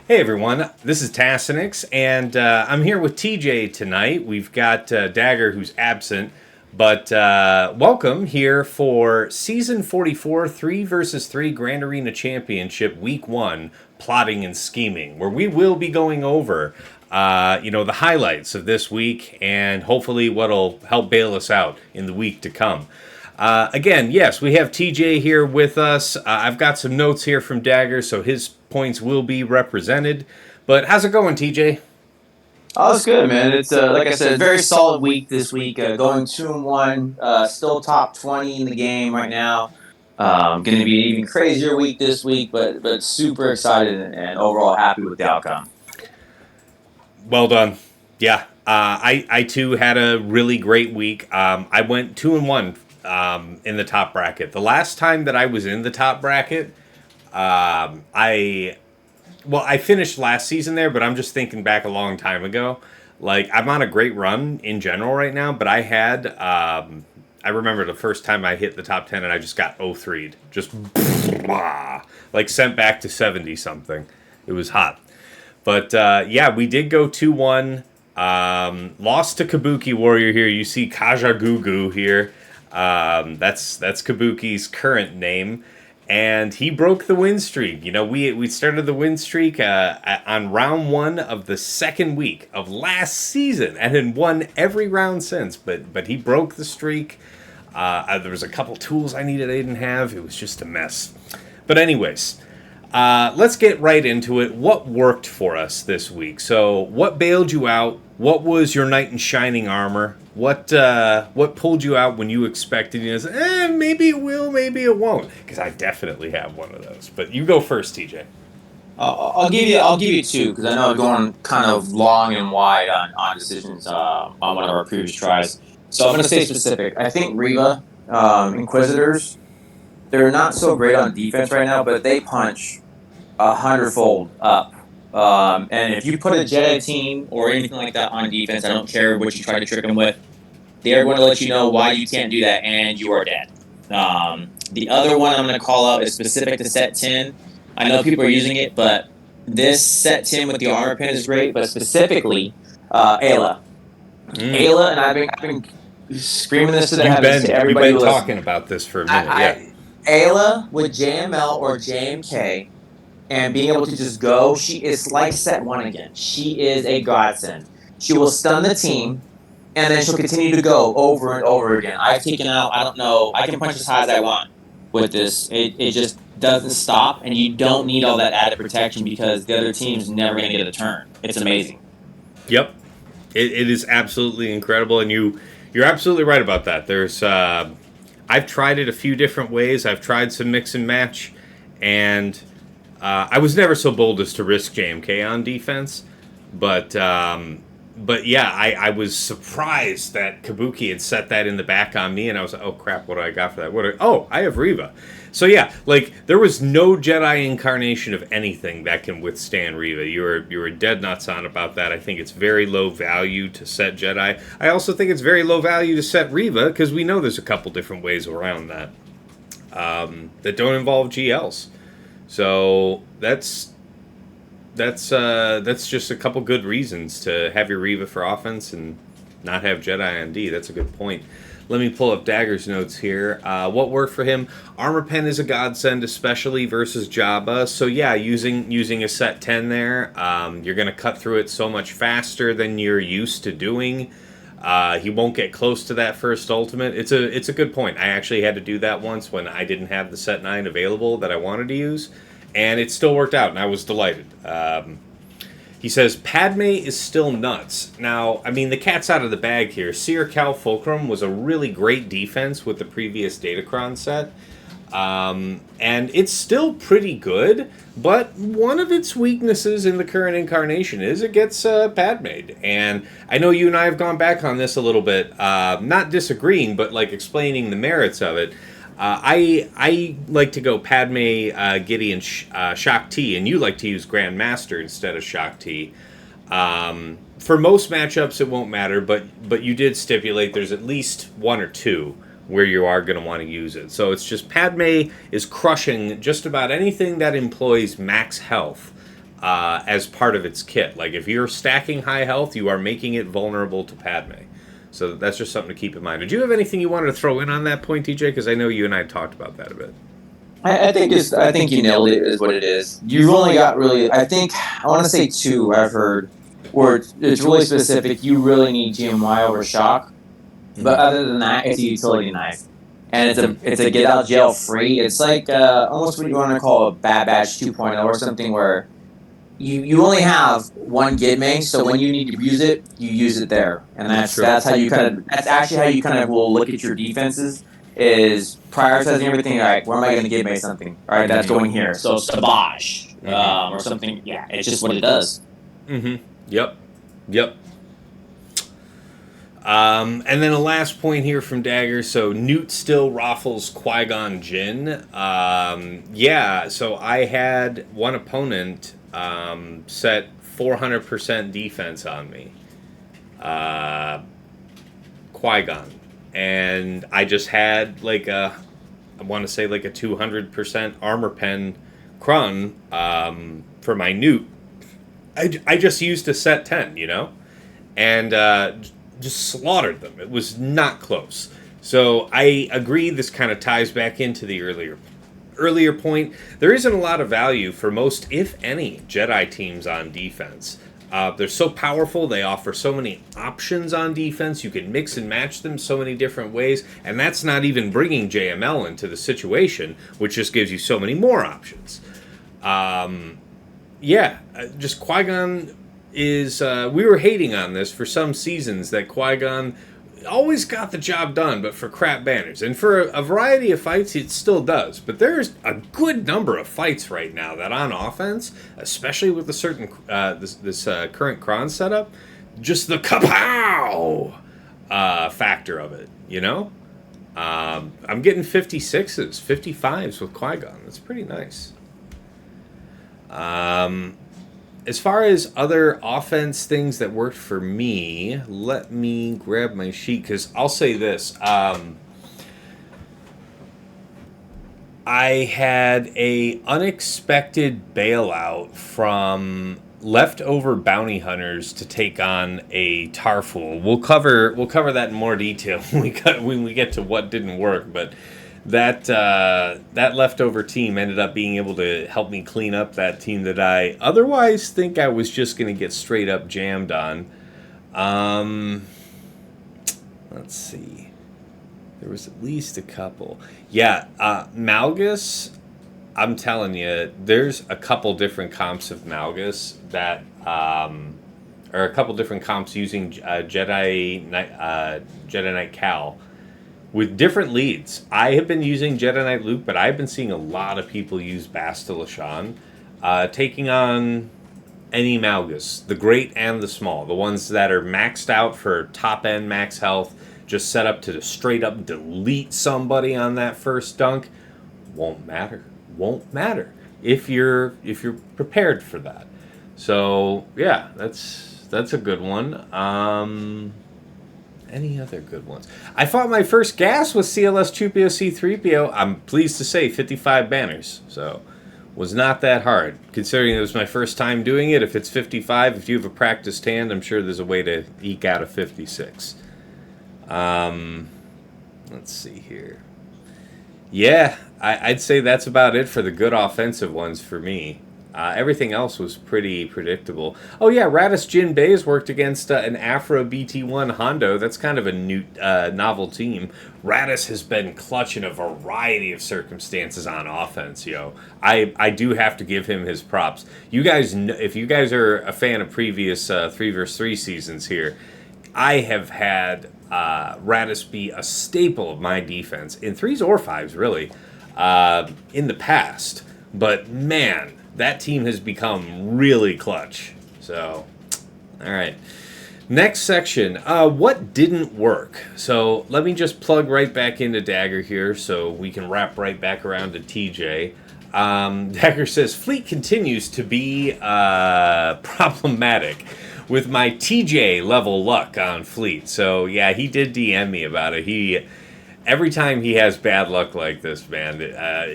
Hey everyone, this is Tassinix, and I'm here with TJ tonight. We've got Dagger, who's absent, but welcome here for Season 44, 3 versus 3 Grand Arena Championship, Week 1, Plotting and Scheming, where we will be going over, the highlights of this week and hopefully what'll help bail us out in the week to come. Again, yes, we have TJ here with us. I've got some notes here from Dagger, so his points will be represented. But how's it going, TJ? Oh, it's good, man. It's like I said, very solid week this week. Going 2-1, still top 20 in the game right now. Going to be an even crazier week this week, but super excited and overall happy with the outcome. Well done. Yeah, I too had a really great week. I went 2-1 in the top bracket. The last time that I was in the top bracket, I finished last season there, but I'm just thinking back a long time ago. Like, I'm on a great run in general right now, but I remember the first time I hit the top 10 and I just got 0-3'd. Just, like, sent back to 70 something. It was hot. But, yeah, we did go 2-1. Lost to Kabuki Warrior here. You see Kajagugu here. That's Kabuki's current name. And he broke the win streak. You know, we started the win streak on round 1 of the second week of last season, and had won every round since. But he broke the streak. There was a couple tools I needed I didn't have. It was just a mess. But anyways, let's get right into it. What worked for us this week? So, what bailed you out? What was your knight in shining armor? What pulled you out when you expected? You know, maybe it will, maybe it won't. Because I definitely have one of those. But you go first, TJ. I'll give you two because I know I'm going kind of long and wide on decisions on one of our previous tries. So I'm going to stay specific. I think Riva Inquisitors, they're not so great on defense right now, but they punch 100-fold up. And if you put a Jedi team or anything like that on defense, I don't care what you try to trick them with, they're going to let you know why you can't do that, and you are dead. The other one I'm going to call out is specific to set 10. I know people are using it, but this set 10 with the armor pin is great, but specifically, Ayla. Ayla, and I've been screaming this to the heavens to You've everybody been who listens. talking about this for a minute, yeah. Ayla with JML or JMK and being able to just go, she is like set one again. She is a godsend. She will stun the team, and then she'll continue to go over and over again. I've taken out, I don't know, I can punch as high as I want with this. It just doesn't stop, and you don't need all that added protection because the other team's never going to get a turn. It's amazing. Yep, it is absolutely incredible, and you're absolutely right about that. I've tried it a few different ways. I've tried some mix and match, and I was never so bold as to risk JMK on defense, but yeah, I was surprised that Kabuki had set that in the back on me, and I was like, oh crap, what do I got for that? I have Riva. So yeah, like there was no Jedi incarnation of anything that can withstand Riva. You were dead nuts on about that. I think it's very low value to set Jedi. I also think it's very low value to set Riva because we know there's a couple different ways around that that don't involve GLs. So that's just a couple good reasons to have your Riva for offense and not have Jedi on D. That's a good point. Let me pull up Dagger's notes here. What worked for him? Armor Pen is a godsend, especially versus Jabba. So yeah, using a set 10 there, you're going to cut through it so much faster than you're used to doing. He won't get close to that first ultimate. It's a good point. I actually had to do that once when I didn't have the set 9 available that I wanted to use, and it still worked out, and I was delighted. He says, Padme is still nuts. Now, I mean, the cat's out of the bag here. Seer Cal Fulcrum was a really great defense with the previous Datacron set. And it's still pretty good, but one of its weaknesses in the current incarnation is it gets Padma'd. And I know you and I have gone back on this a little bit, not disagreeing, but like explaining the merits of it. I like to go Padme, Gideon, Shaak Ti, and you like to use Grandmaster instead of Shaak Ti. For most matchups, it won't matter, but you did stipulate there's at least one or two where you are going to want to use it. So it's just Padme is crushing just about anything that employs max health as part of its kit. Like if you're stacking high health, you are making it vulnerable to Padme. So that's just something to keep in mind. Did you have anything you wanted to throw in on that point, TJ? Because I know you and I talked about that a bit. I think you nailed it. Is what it is. You've only got really. I want to say two. I've heard where it's really specific. You really need GMY over shock, but other than that, it's a utility knife, and it's a get out jail free. It's like almost what you want to call a Bad Batch 2.0 or something where you only have one gitme, so when you need to use it, you use it there, and that's how you that's actually how you kind of will look at your defenses is prioritizing everything. All right, where am I going to gitme something? All right, that's going here. So Savage or something. Yeah, it's just what it does. Yep. And then a last point here from Dagger. So Newt still raffles Qui-Gon Jinn. Yeah, so I had one opponent set 400% defense on me. Qui-Gon. And I just had like I want to say like a 200% armor pen Krun for my Newt. I just used a set 10, and just slaughtered them. It was not close. So I agree this kind of ties back into the earlier point. There isn't a lot of value for most, if any, Jedi teams on defense. They're so powerful. They offer so many options on defense. You can mix and match them so many different ways. And that's not even bringing JML into the situation, which just gives you so many more options. Just Qui-Gon is... we were hating on this for some seasons, that Qui-Gon always got the job done, but for crap banners. And for a variety of fights, it still does. But there's a good number of fights right now that on offense, especially with the certain this current Kron setup, just the kapow factor of it, I'm getting 56s, 55s with Qui-Gon. That's pretty nice. As far as other offense things that worked for me, let me grab my sheet, because I'll say this. I had a unexpected bailout from leftover bounty hunters to take on a Tarful. We'll cover that in more detail when we get to what didn't work, but that leftover team ended up being able to help me clean up that team that I otherwise think I was just going to get straight up jammed on. Let's see. There was at least a couple. Yeah, Malgus, I'm telling you, there's a couple different comps of Malgus that or a couple different comps using Jedi Knight Cal with different leads. I have been using Jedi Knight Luke, but I've been seeing a lot of people use Bastila Shan, taking on any Malgus, the great and the small, the ones that are maxed out for top end max health, just set up to straight up delete somebody on that first dunk. Won't matter if you're prepared for that. So yeah, that's a good one. Any other good ones? I fought my first gas with CLS 2PO C3PO. I'm pleased to say 55 banners. So was not that hard, considering it was my first time doing it. If it's 55, if you have a practiced hand, I'm sure there's a way to eke out a 56. Let's see here. Yeah, I'd say that's about it for the good offensive ones for me. Everything else was pretty predictable. Oh yeah, Radis Jin Bays worked against an Afro BT1 Hondo. That's kind of a new, novel team. Radis has been clutch in a variety of circumstances on offense, yo. I do have to give him his props. You guys, if you guys are a fan of previous 3vs3 seasons here, I have had Radis be a staple of my defense in 3s or 5s, really, in the past. But man, that team has become really clutch. So, all right. Next section, what didn't work? So let me just plug right back into Dagger here so we can wrap right back around to TJ. Dagger says, Fleet continues to be problematic with my TJ level luck on Fleet. So yeah, he did DM me about it. every time he has bad luck like this, man,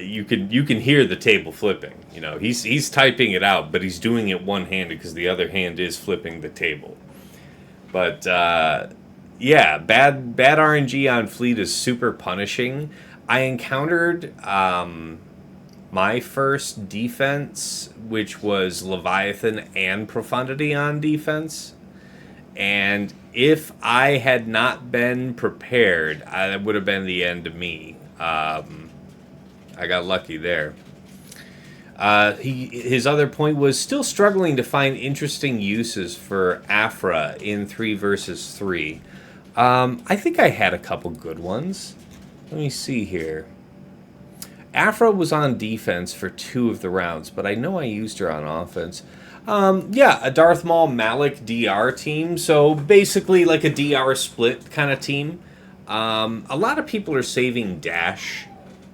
you can hear the table flipping. You know, he's typing it out, but he's doing it one handed because the other hand is flipping the table. But yeah, bad RNG on fleet is super punishing. I encountered my first defense, which was Leviathan and Profundity on defense. And if I had not been prepared, that would have been the end of me. I got lucky there. His other point was still struggling to find interesting uses for Aphra in 3 versus 3. I think I had a couple good ones. Let me see here. Aphra was on defense for 2 of the rounds, but I know I used her on offense. Yeah, a Darth Maul Malik DR team. So basically like a DR split kind of team. A lot of people are saving Dash,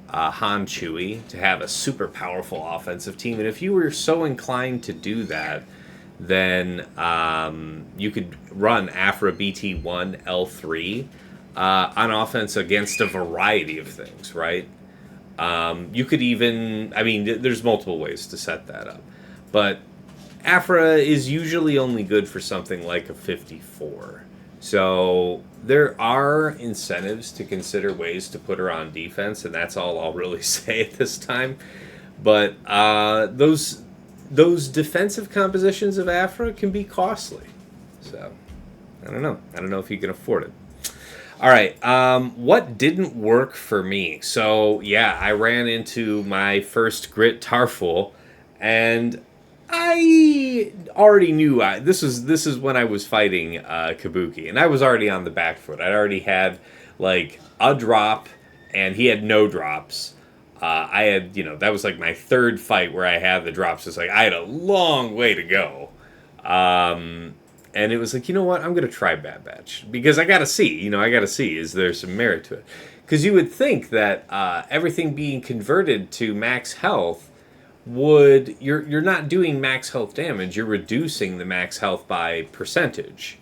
Han Chewie to have a super powerful offensive team. And if you were so inclined to do that, then you could run Aphra BT1 L3 on offense against a variety of things, right? You could even, I mean, there's multiple ways to set that up. But Aphra is usually only good for something like a 54. So there are incentives to consider ways to put her on defense, and that's all I'll really say at this time. But those defensive compositions of Aphra can be costly. So I don't know. I don't know if you can afford it. All right. What didn't work for me? So yeah, I ran into my first Grit Tarful, and I already knew this is when I was fighting Kabuki, and I was already on the back foot. I already had like a drop, and he had no drops. I had, that was like my third fight where I had the drops. It's like I had a long way to go. And it was like, you know what? I'm going to try Bad Batch because I got to see, is there some merit to it? Because you would think that everything being converted to max health you're not doing max health damage, you're reducing the max health by percentage.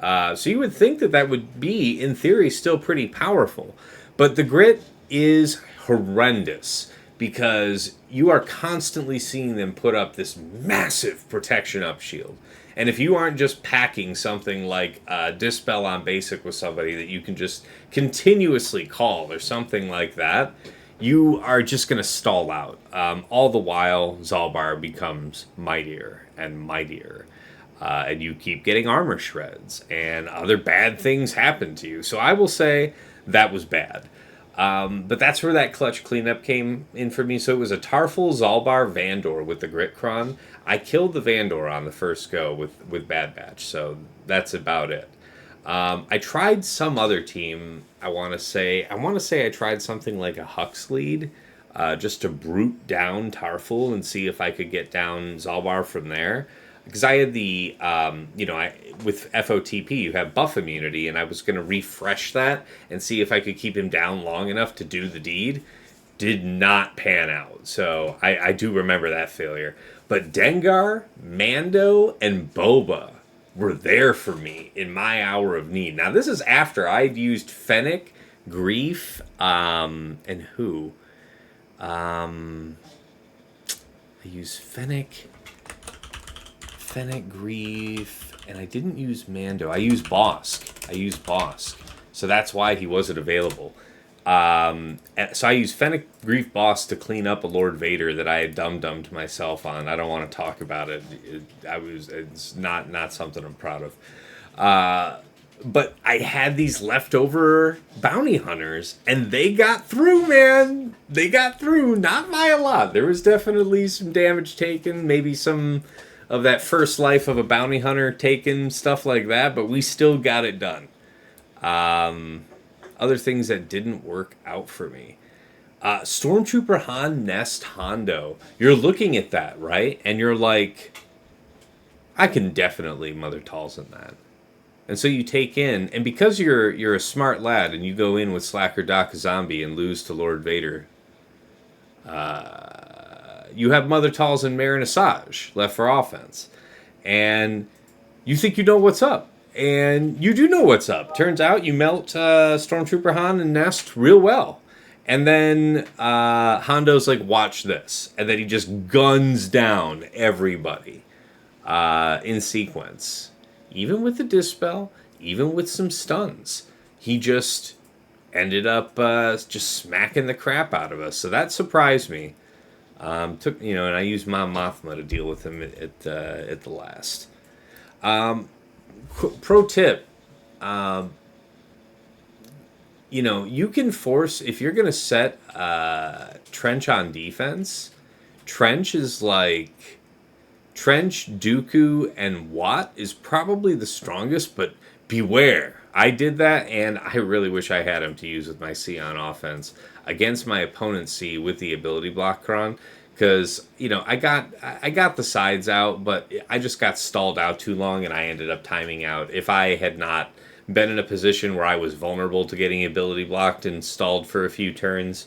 So you would think that would be, in theory, still pretty powerful. But the Grit is horrendous because you are constantly seeing them put up this massive protection up shield. And if you aren't just packing something like Dispel on basic with somebody that you can just continuously call or something like that, you are just going to stall out. All the while, Zalbar becomes mightier and mightier. And you keep getting armor shreds, and other bad things happen to you. So I will say that was bad. But that's where that clutch cleanup came in for me. So it was a Tarful, Zalbar, Vandor with the Gritcron. I killed the Vandor on the first go with Bad Batch, so that's about it. I tried some other team. I want to say I tried something like a Hux lead, just to brute down Tarful and see if I could get down Zalbar from there. Because I had the, with FOTP, you have buff immunity, and I was going to refresh that and see if I could keep him down long enough to do the deed. Did not pan out. So I do remember that failure. But Dengar, Mando, and Boba were there for me in my hour of need. Now, this is after I'd used Fennec, Grief, and who? I used Fennec, Grief, and I didn't use Mando. I used Bosk. So that's why he wasn't available. So I used Fennec, Grief, Bosk to clean up a Lord Vader that I had dum-dummed myself on. I don't want to talk about it. It's not something I'm proud of. But I had these leftover bounty hunters, and they got through, man. They got through, not by a lot. There was definitely some damage taken, maybe some of that first life of a bounty hunter taken, stuff like that, but we still got it done. Other things that didn't work out for me. Stormtrooper Han Nest Hondo. You're looking at that, right? And you're like, I can definitely Mother Talzin that. And so you take in, and because you're a smart lad and you go in with Slacker Doc Zombie and lose to Lord Vader, you have Mother Talzin Marin Asajj left for offense. And you think you know what's up. and you do know what's up. Turns out you melt Stormtrooper Han and Nest real well. And then Hondo's like, watch this. And then he just guns down everybody in sequence. Even with the Dispel, even with some stuns. He just ended up just smacking the crap out of us. So that surprised me. And I used Mon Mothma to deal with him at the last. Pro tip, you can force, if you're going to set Trench on defense, Trench is like, Trench, Dooku, and Watt is probably the strongest, but beware. I did that, and I really wish I had him to use with my C on offense against my opponent's C with the ability block Kron, because I got the sides out, but I just got stalled out too long, and I ended up timing out. If I had not been in a position where I was vulnerable to getting ability blocked and stalled for a few turns,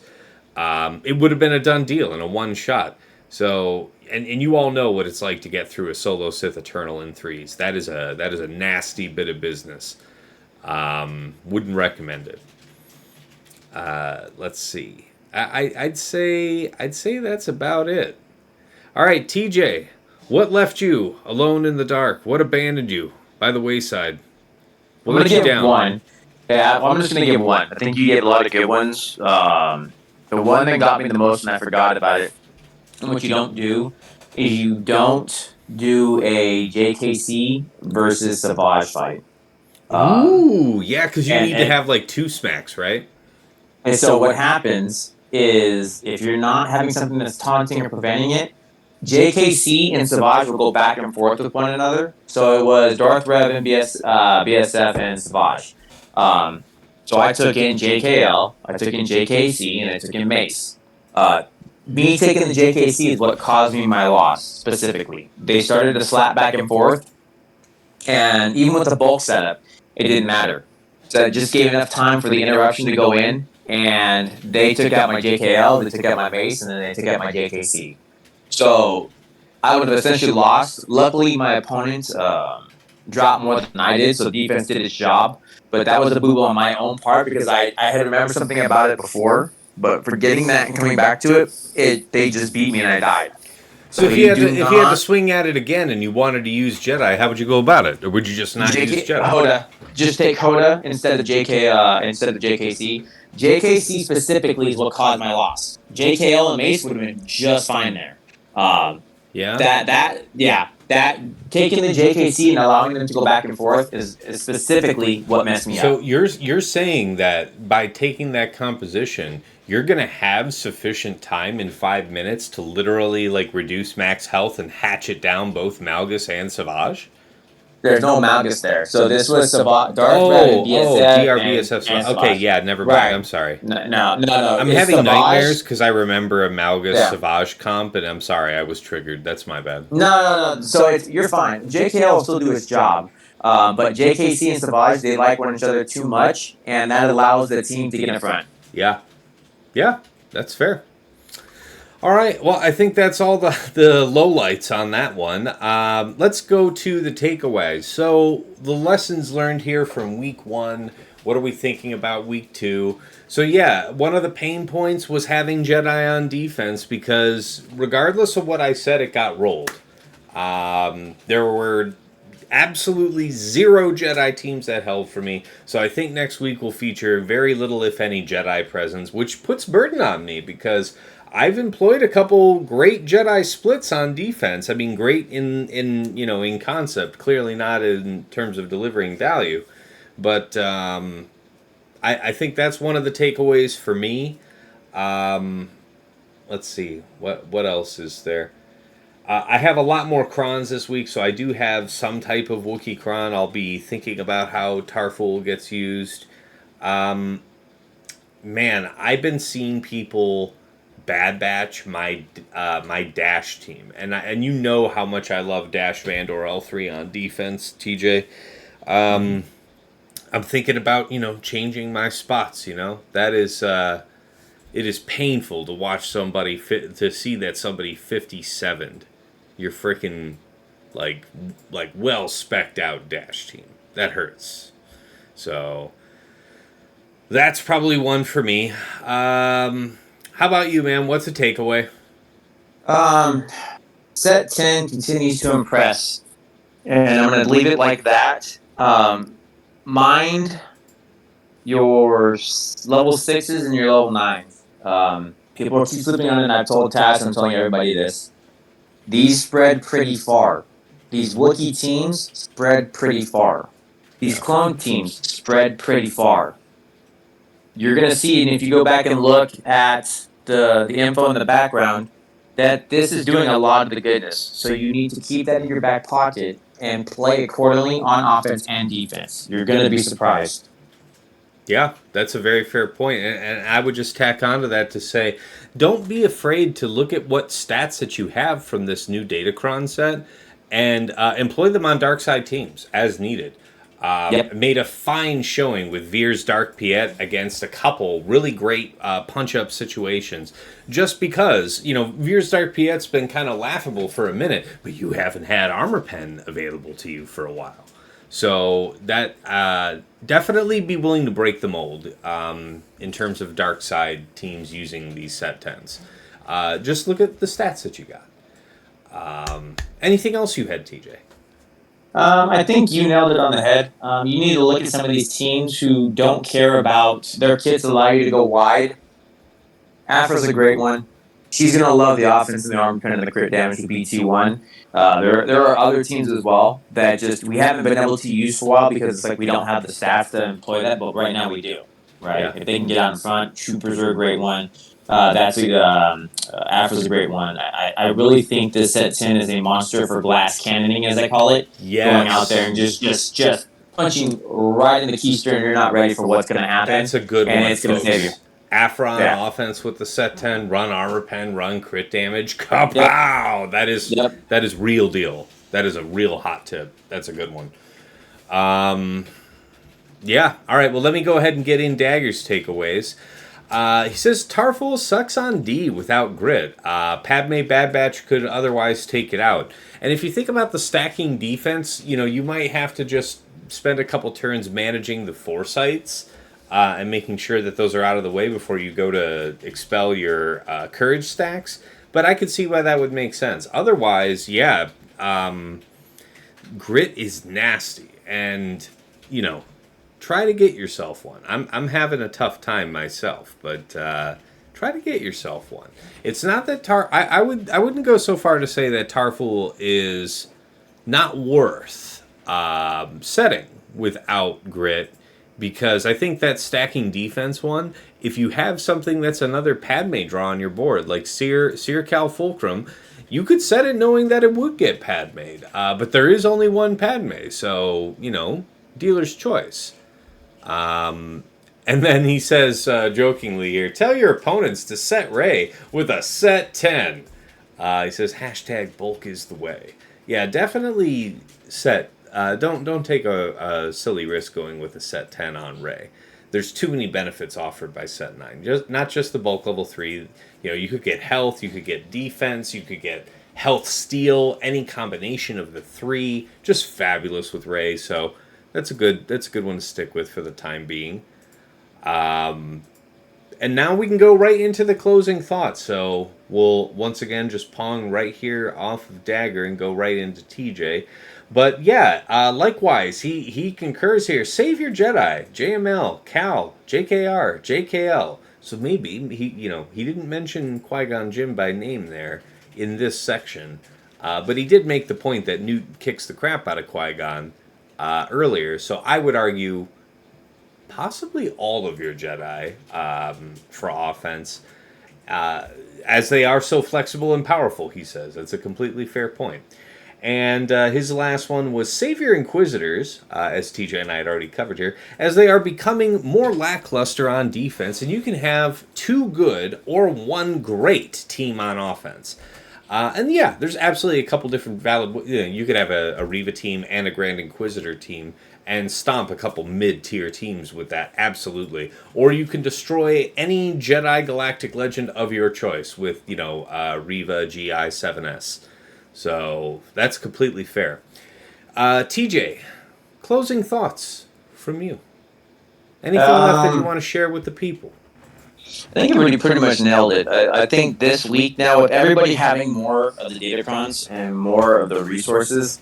it would have been a done deal in a one shot. So, and you all know what it's like to get through a solo Sith Eternal in threes. That is a nasty bit of business. Wouldn't recommend it. Let's see. I'd say that's about it. All right, TJ, what left you alone in the dark? What abandoned you by the wayside? I'm gonna give one. Yeah, I'm just gonna give one. I think you gave a lot of good ones. The one that got me the most, and I forgot about it. And what you don't do is you don't do a JKC versus Savage fight. Ooh, yeah, because you need to have like two smacks, right? And so what happens is if you're not having something that's taunting or preventing it, JKC and Savage will go back and forth with one another. So it was Darth Rev and BSF and Savage. So I took in JKL, I took in JKC, and I took in Mace. Me taking the JKC is what caused me my loss, specifically. They started to slap back and forth, and even with the bulk setup, it didn't matter. So it just gave enough time for the interruption to go in, and they took out my JKL, they took out my Mace, and then they took out my JKC. So I would have essentially lost. Luckily, my opponent dropped more than I did, so defense did its job. But that was a boo-boo on my own part because I had remembered something about it before. But forgetting that and coming back to it, they just beat me and I died. So if you had to swing at it again and you wanted to use Jedi, how would you go about it? Or would you just not use Jedi? Hoda. Just take Hoda instead of JKC. JKC specifically is what caused my loss. JKL and Mace would have been just fine there. That taking the JKC and allowing them to go back and forth is specifically what messed me up. So you're saying that by taking that composition, you're gonna have sufficient time in 5 minutes to literally like reduce max health and hatchet down both Malgus and Savage? There's no Malgus there. So this was Savage, Darth Rev and BSF. DRBSF. And okay, yeah, never mind. Right. I'm sorry. No. I'm having Savage nightmares because I remember a Malgus Savage comp, and I'm sorry, I was triggered. That's my bad. No. So you're fine. JKL will still do its job. But JKC and Savage, they like one another too much, and that allows the team to get in front. Yeah, that's fair. All right, well, I think that's all the lowlights on that one. Let's go to the takeaways. So the lessons learned here from week 1. What are we thinking about week 2? So yeah, one of the pain points was having Jedi on defense because regardless of what I said, it got rolled. There were absolutely 0 Jedi teams that held for me. So I think next week will feature very little, if any, Jedi presence, which puts burden on me because I've employed a couple great Jedi splits on defense. I mean, great in concept, clearly not in terms of delivering value. But I think that's one of the takeaways for me. Let's see, what else is there? I have a lot more Krons this week, so I do have some type of Wookiee Kron. I'll be thinking about how Tarful gets used. Man, I've been seeing people Bad Batch my Dash team, and you know how much I love Dash Vandor L3 on defense, TJ. I'm thinking about changing my spots. That is it is painful to watch to see that somebody 57'd your freaking like well specced out Dash team. That hurts. So that's probably one for me. How about you, man? What's a takeaway? Um, Set 10 continues to impress, and I'm going to leave it like that. Mind your level sixes and your level nines. People are keep slipping on it, and I've told Tass, I'm telling everybody this. These spread pretty far. These Wookiee teams spread pretty far. These clone teams spread pretty far. You're going to see, and if you go back and look at the info in the background, that this is doing a lot of the goodness. So you need to keep that in your back pocket and play accordingly on offense and defense. You're going to be surprised. Yeah, that's a very fair point. And I would just tack onto that to say, don't be afraid to look at what stats that you have from this new Datacron set and employ them on dark side teams as needed. Yep. Made a fine showing with Veer's Dark Piet against a couple really great punch-up situations. Just because, Veer's Dark Piet's been kind of laughable for a minute, but you haven't had Armor Pen available to you for a while. So that definitely be willing to break the mold in terms of dark side teams using these set 10s. Just look at the stats that you got. Anything else you had, TJ? I think you nailed it on the head. You need to look at some of these teams who don't care about their kits allow you to go wide. Afra's a great one. She's going to love the offense and the armor pen and the crit damage with BT1. There are other teams as well that just we haven't been able to use for a while because it's like we don't have the staff to employ that, but right now we do. Right? Yeah. If they can get out in front, Troopers are a great one. Afra's a great one. I really think this set 10 is a monster for blast cannoning, as I call it. Yes. Going out there and just punching right in the keister, and you're not ready for what's going to happen. That's a good one. And it's going to save you. Afra on offense with the set 10, run armor pen, run crit damage. Kapow! Yep. That is real deal. That is a real hot tip. That's a good one. Yeah. All right. Well, let me go ahead and get in Dagger's takeaways. He says Tarful sucks on D without grit. Padme Bad Batch could otherwise take it out. And if you think about the stacking defense, you might have to just spend a couple turns managing the foresights and making sure that those are out of the way before you go to expel your courage stacks. But I could see why that would make sense. Otherwise, yeah, grit is nasty. And, try to get yourself one. I'm having a tough time myself, but try to get yourself one. It's not that I wouldn't go so far to say that Tarful is not worth setting without grit, because I think that stacking defense one, if you have something that's another Padme draw on your board, like Seer Cal Fulcrum, you could set it knowing that it would get Padme'd. But there is only one Padme, so, dealer's choice. And then he says, jokingly here, tell your opponents to set Rey with a set 10. He says, hashtag bulk is the way. Yeah, definitely set. Don't take a silly risk going with a set 10 on Rey. There's too many benefits offered by set 9. Not just the bulk level 3. You could get health, you could get defense, you could get health steal, any combination of the 3. Just fabulous with Rey. So that's a good one to stick with for the time being. And now we can go right into the closing thoughts. So we'll once again just pong right here off of Dagger and go right into TJ. But yeah, likewise, he concurs here. Save your Jedi, JML, Cal, JKR, JKL. So maybe he didn't mention Qui-Gon Jinn by name there in this section, but he did make the point that Newt kicks the crap out of Qui-Gon earlier. So I would argue possibly all of your Jedi for offense, as they are so flexible and powerful, he says. That's a completely fair point. And his last one was save your Inquisitors, as TJ and I had already covered here, as they are becoming more lackluster on defense, and you can have 2 good or 1 great team on offense. And yeah, there's absolutely a couple different valid. You could have a Reva team and a Grand Inquisitor team and stomp a couple mid-tier teams with that, absolutely. Or you can destroy any Jedi Galactic Legend of your choice with, Reva GI 7S. So that's completely fair. TJ, closing thoughts from you. Anything left that you want to share with the people? I think everybody pretty much nailed it. I think this week now, with everybody having more of the datacrons and more of the resources,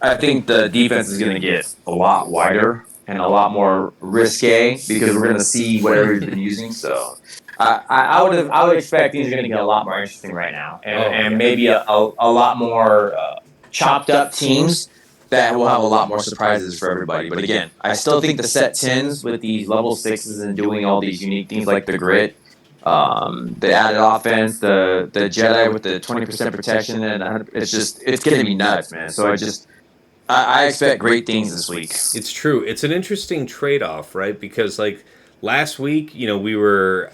I think the defense is going to get a lot wider and a lot more risque because we're going to see what everybody's been using. So I would expect things are going to get a lot more interesting right now, and maybe a lot more chopped up teams that will have a lot more surprises for everybody. But again, I still think the set 10s with these level 6s and doing all these unique things like the grit, the added offense, the Jedi with the 20% protection, and it's going to be nuts, man. So I expect great things this week. It's true. It's an interesting trade-off, right? Because like last week, we were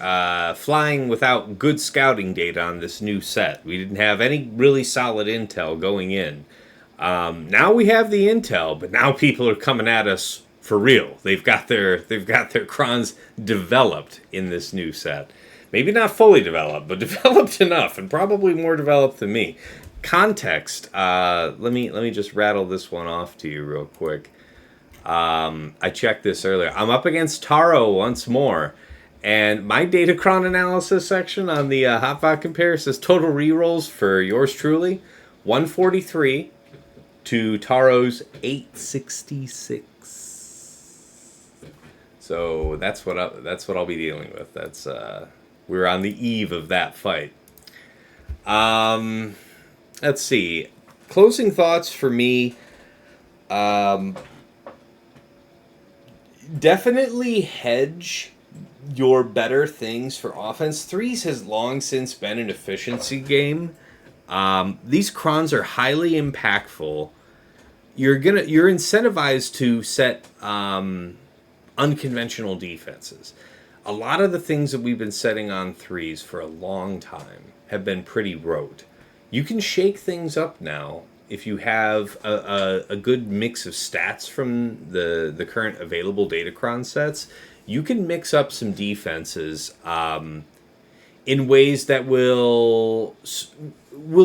flying without good scouting data on this new set. We didn't have any really solid intel going in. Now we have the intel, but now people are coming at us for real. They've got their crons developed in this new set. Maybe not fully developed, but developed enough, and probably more developed than me. Context. Let me just rattle this one off to you real quick. I checked this earlier. I'm up against Taro once more, and my Datacron analysis section on the Hotbot Compare says total rerolls for yours truly, 143 to Taro's 866. So that's what I'll be dealing with. That's we're on the eve of that fight. Let's see. Closing thoughts for me. Definitely hedge your better things for offense. Threes has long since been an efficiency game. These crons are highly impactful. You're incentivized to set unconventional defenses. A lot of the things that we've been setting on threes for a long time have been pretty rote. You can shake things up now if you have a good mix of stats from the current available Datacron sets. You can mix up some defenses in ways that will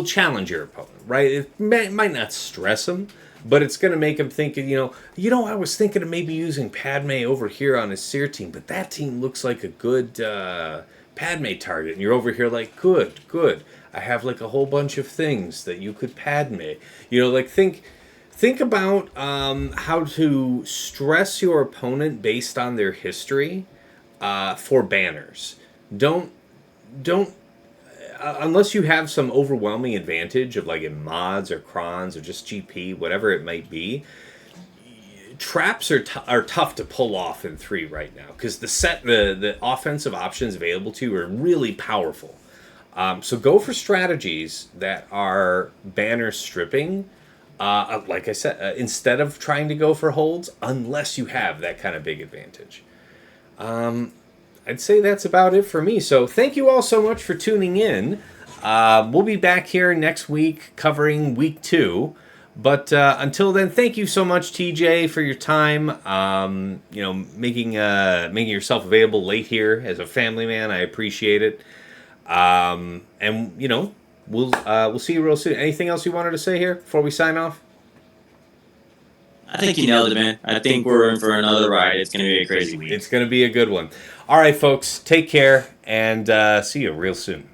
challenge your opponent, right? It might not stress them, but it's going to make them think, I was thinking of maybe using Padme over here on his Seer team, but that team looks like a good Padme target. And you're over here like, good. I have like a whole bunch of things that you could Padme. Think about how to stress your opponent based on their history for banners. Don't unless you have some overwhelming advantage of like in mods or crons or just GP, whatever it might be. Traps are tough to pull off in 3 right now because the offensive options available to you are really powerful. So go for strategies that are banner stripping. Like I said, instead of trying to go for holds, unless you have that kind of big advantage. I'd say that's about it for me. So thank you all so much for tuning in. We'll be back here next week covering week 2. But until then, thank you so much, TJ, for your time. Making yourself available late here as a family man. I appreciate it. We'll see you real soon. Anything else you wanted to say here before we sign off? I think you nailed it, man. I think we're in for another ride. It's going to be a crazy week. It's going to be a good one. All right, folks, take care and see you real soon.